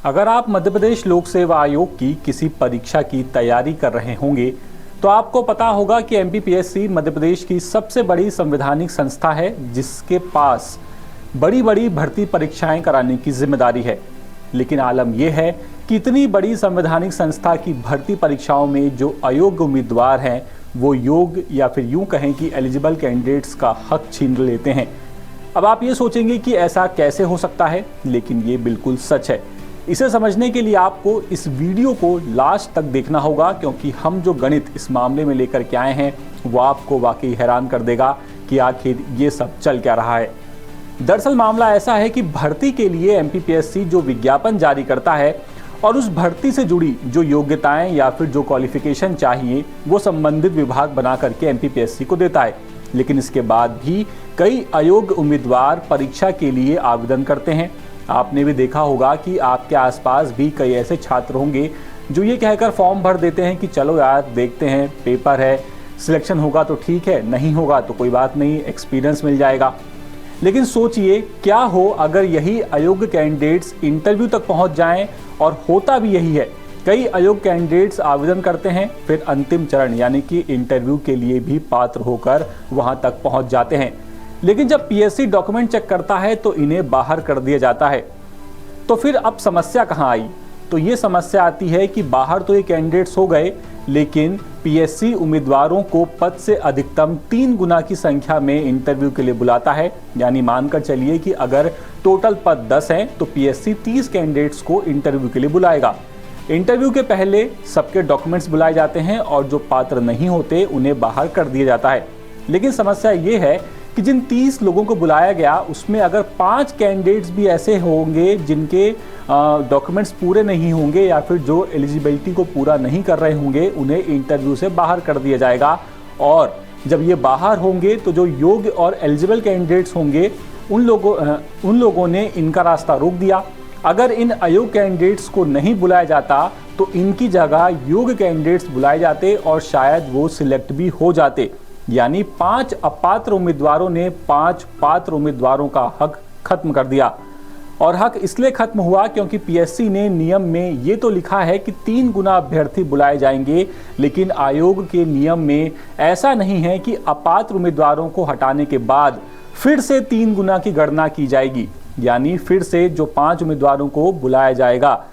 अगर आप मध्य प्रदेश लोक सेवा आयोग की किसी परीक्षा की तैयारी कर रहे होंगे तो आपको पता होगा कि एमपीपीएससी मध्य प्रदेश की सबसे बड़ी संवैधानिक संस्था है जिसके पास बड़ी बड़ी भर्ती परीक्षाएं कराने की जिम्मेदारी है। लेकिन आलम यह है कि इतनी बड़ी संवैधानिक संस्था की भर्ती परीक्षाओं में जो अयोग्य उम्मीदवार हैं वो योग्य या फिर यूं कहें कि एलिजिबल कैंडिडेट्स का हक छीन लेते हैं। अब आप ये सोचेंगे कि ऐसा कैसे हो सकता है, लेकिन ये बिल्कुल सच है। इसे समझने के लिए आपको इस वीडियो को लास्ट तक देखना होगा, क्योंकि हम जो गणित इस मामले में लेकर के आए हैं वो आपको वाकई हैरान कर देगा कि आखिर ये सब चल क्या रहा है। दरअसल मामला ऐसा है कि भर्ती के लिए एमपीपीएससी जो विज्ञापन जारी करता है और उस भर्ती से जुड़ी जो योग्यताएं या फिर जो क्वालिफिकेशन चाहिए वो संबंधित विभाग बना करके एमपीपीएससी को देता है। लेकिन इसके बाद भी कई अयोग्य उम्मीदवार परीक्षा के लिए आवेदन करते हैं। आपने भी देखा होगा कि आपके आसपास भी कई ऐसे छात्र होंगे जो ये कहकर फॉर्म भर देते हैं कि चलो यार देखते हैं, पेपर है, सिलेक्शन होगा तो ठीक है, नहीं होगा तो कोई बात नहीं, एक्सपीरियंस मिल जाएगा। लेकिन सोचिए क्या हो अगर यही अयोग्य कैंडिडेट्स इंटरव्यू तक पहुंच जाएं, और होता भी यही है। कई अयोग्य कैंडिडेट्स आवेदन करते हैं, फिर अंतिम चरण यानी कि इंटरव्यू के लिए भी पात्र होकर वहां तक पहुंच जाते हैं। लेकिन जब पीएससी डॉक्यूमेंट चेक करता है तो इन्हें बाहर कर दिया जाता है। तो फिर अब समस्या कहां आई? तो ये समस्या आती है कि बाहर तो ये कैंडिडेट्स हो गए, लेकिन पीएससी उम्मीदवारों को पद से अधिकतम 3 गुना की संख्या में इंटरव्यू के लिए बुलाता है। यानी मानकर चलिए कि अगर टोटल पद 10 हैं तो पीएससी 30 कैंडिडेट्स को इंटरव्यू के लिए बुलाएगा। इंटरव्यू के पहले सबके डॉक्यूमेंट्स बुलाए जाते हैं और जो पात्र नहीं होते उन्हें बाहर कर दिया जाता है। लेकिन समस्या ये है कि जिन 30 लोगों को बुलाया गया उसमें अगर 5 कैंडिडेट्स भी ऐसे होंगे जिनके डॉक्यूमेंट्स पूरे नहीं होंगे या फिर जो एलिजिबिलिटी को पूरा नहीं कर रहे होंगे, उन्हें इंटरव्यू से बाहर कर दिया जाएगा। और जब ये बाहर होंगे तो जो योग्य और एलिजिबल कैंडिडेट्स होंगे उन लोगों ने इनका रास्ता रोक दिया। अगर इन अयोग्य कैंडिडेट्स को नहीं बुलाया जाता तो इनकी जगह योग्य कैंडिडेट्स बुलाए जाते और शायद वो सिलेक्ट भी हो जाते। यानी 5 अपात्र उम्मीदवारों ने 5 पात्र उम्मीदवारों का हक खत्म कर दिया। और हक इसलिए खत्म हुआ क्योंकि पीएससी ने नियम में ये तो लिखा है कि 3 गुना अभ्यर्थी बुलाए जाएंगे, लेकिन आयोग के नियम में ऐसा नहीं है कि अपात्र उम्मीदवारों को हटाने के बाद फिर से 3 गुना की गणना की जाएगी। यानी फिर से जो 5 उम्मीदवारों को बुलाया जाएगा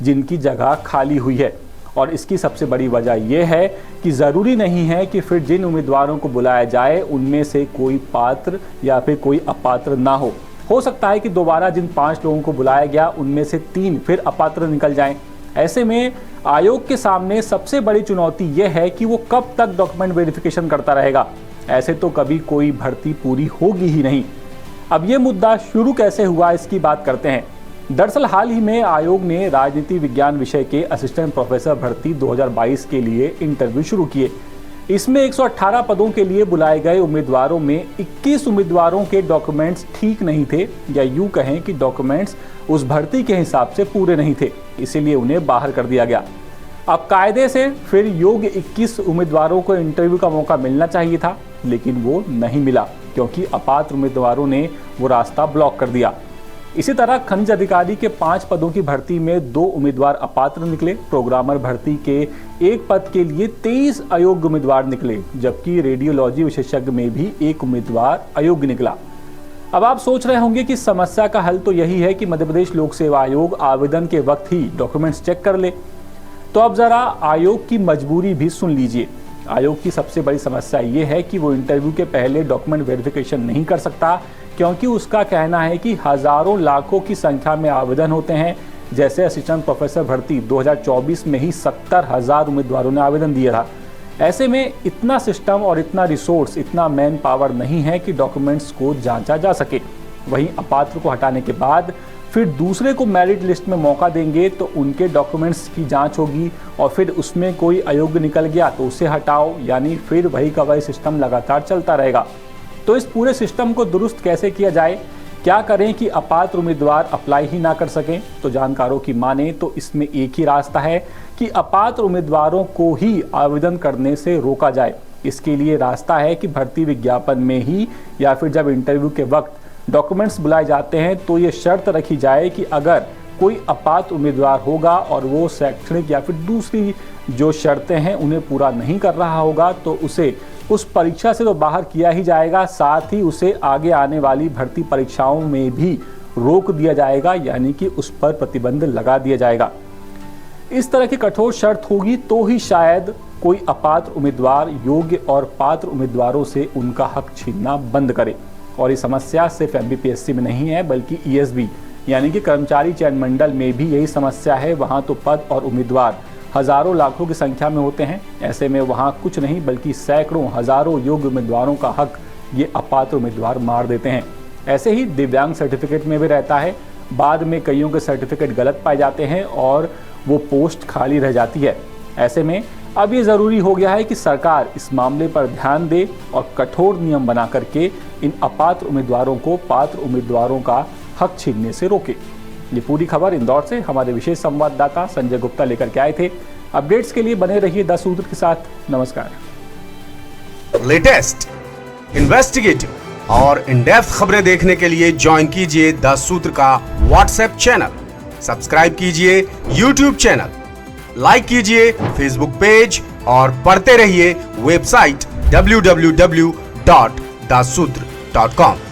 जिनकी जगह खाली हुई है। और इसकी सबसे बड़ी वजह यह है कि ज़रूरी नहीं है कि फिर जिन उम्मीदवारों को बुलाया जाए उनमें से कोई पात्र या फिर कोई अपात्र ना हो सकता है कि दोबारा जिन 5 लोगों को बुलाया गया उनमें से 3 फिर अपात्र निकल जाएं। ऐसे में आयोग के सामने सबसे बड़ी चुनौती यह है कि वो कब तक डॉक्यूमेंट वेरिफिकेशन करता रहेगा। ऐसे तो कभी कोई भर्ती पूरी होगी ही नहीं। अब ये मुद्दा शुरू कैसे हुआ इसकी बात करते हैं। दरअसल हाल ही में आयोग ने राजनीति विज्ञान विषय के असिस्टेंट प्रोफेसर भर्ती 2022 के लिए इंटरव्यू शुरू किए। इसमें 118 पदों के लिए बुलाए गए उम्मीदवारों में 21 उम्मीदवारों के डॉक्यूमेंट्स ठीक नहीं थे, या यूं कहें कि डॉक्यूमेंट्स उस भर्ती के हिसाब से पूरे नहीं थे, इसीलिए उन्हें बाहर कर दिया गया। अब कायदे से फिर योग्य 21 उम्मीदवारों को इंटरव्यू का मौका मिलना चाहिए था, लेकिन वो नहीं मिला क्योंकि अपात्र उम्मीदवारों ने वो रास्ता ब्लॉक कर दिया। इसी तरह खनिज अधिकारी के 5 पदों की भर्ती में 2 उम्मीदवार अपात्र निकले। प्रोग्रामर भर्ती के 1 पद के लिए 23 अयोग्य उम्मीदवार निकले, जबकि रेडियोलॉजी विशेषज्ञ में भी 1 उम्मीदवार अयोग्य निकला। अब आप सोच रहे होंगे कि समस्या का हल तो यही है कि मध्य प्रदेश लोक सेवा आयोग आवेदन के वक्त ही डॉक्यूमेंट्स चेक कर ले। तो अब जरा आयोग की मजबूरी भी सुन लीजिए। आयोग की सबसे बड़ी समस्या ये है कि वो इंटरव्यू के पहले डॉक्यूमेंट वेरिफिकेशन नहीं कर सकता, क्योंकि उसका कहना है कि हजारों लाखों की संख्या में आवेदन होते हैं। जैसे असिस्टेंट प्रोफेसर भर्ती 2024 में ही 70,000 उम्मीदवारों ने आवेदन दिया था। ऐसे में इतना सिस्टम और इतना रिसोर्स, इतना मैन पावर नहीं है कि डॉक्यूमेंट्स को जांचा जा सके। वहीं अपात्र को हटाने के बाद फिर दूसरे को मेरिट लिस्ट में मौका देंगे तो उनके डॉक्यूमेंट्स की जांच होगी, और फिर उसमें कोई अयोग्य निकल गया तो उसे हटाओ, यानी फिर वही का वही सिस्टम लगातार चलता रहेगा। तो इस पूरे सिस्टम को दुरुस्त कैसे किया जाए, क्या करें कि अपात्र उम्मीदवार अप्लाई ही ना कर सकें? तो जानकारों की माने तो इसमें एक ही रास्ता है कि अपात्र उम्मीदवारों को ही आवेदन करने से रोका जाए। इसके लिए रास्ता है कि भर्ती विज्ञापन में ही या फिर जब इंटरव्यू के वक्त डॉक्यूमेंट्स बुलाए जाते हैं तो ये शर्त रखी जाए कि अगर कोई अपात्र उम्मीदवार होगा और वो शैक्षणिक या फिर दूसरी जो शर्तें हैं उन्हें पूरा नहीं कर रहा होगा तो उसे उस परीक्षा से तो बाहर किया ही जाएगा, साथ ही उसे आगे आने वाली भर्ती परीक्षाओं में भी रोक दिया जाएगा, यानी कि उस पर प्रतिबंध लगा दिया जाएगा। इस तरह की कठोर शर्त होगी तो ही शायद कोई अपात्र उम्मीदवार योग्य और पात्र उम्मीदवारों से उनका हक छीनना बंद करे। और ये समस्या सिर्फ एमपीपीएससी में नहीं है बल्कि ईएसबी यानी कि कर्मचारी चयन मंडल में भी यही समस्या है। वहां तो पद और उम्मीदवार हजारों लाखों की संख्या में होते हैं। ऐसे में वहां कुछ नहीं बल्कि सैकड़ों हजारों योग्य उम्मीदवारों का हक ये अपात्र उम्मीदवार मार देते हैं। ऐसे ही दिव्यांग सर्टिफिकेट में भी रहता है। बाद में कईयों के सर्टिफिकेट गलत पाए जाते हैं और वो पोस्ट खाली रह जाती है। ऐसे में अब ये ज़रूरी हो गया है कि सरकार इस मामले पर ध्यान दे और कठोर नियम बना करके इन अपात्र उम्मीदवारों को पात्र उम्मीदवारों का हक छीनने से रोके। ये पूरी खबर इंदौर से हमारे विशेष संवाददाता संजय गुप्ता लेकर के आए थे। अपडेट्स के लिए बने रहिए 10 सूत्र के साथ। नमस्कार। लेटेस्ट, इन्वेस्टिगेटिव और इन डेप्थ खबरें देखने के लिए ज्वाइन कीजिए 10 सूत्र का व्हाट्सएप चैनल, सब्सक्राइब कीजिए यूट्यूब चैनल, लाइक कीजिए फेसबुक पेज और पढ़ते रहिए वेबसाइट www.dasudr.com।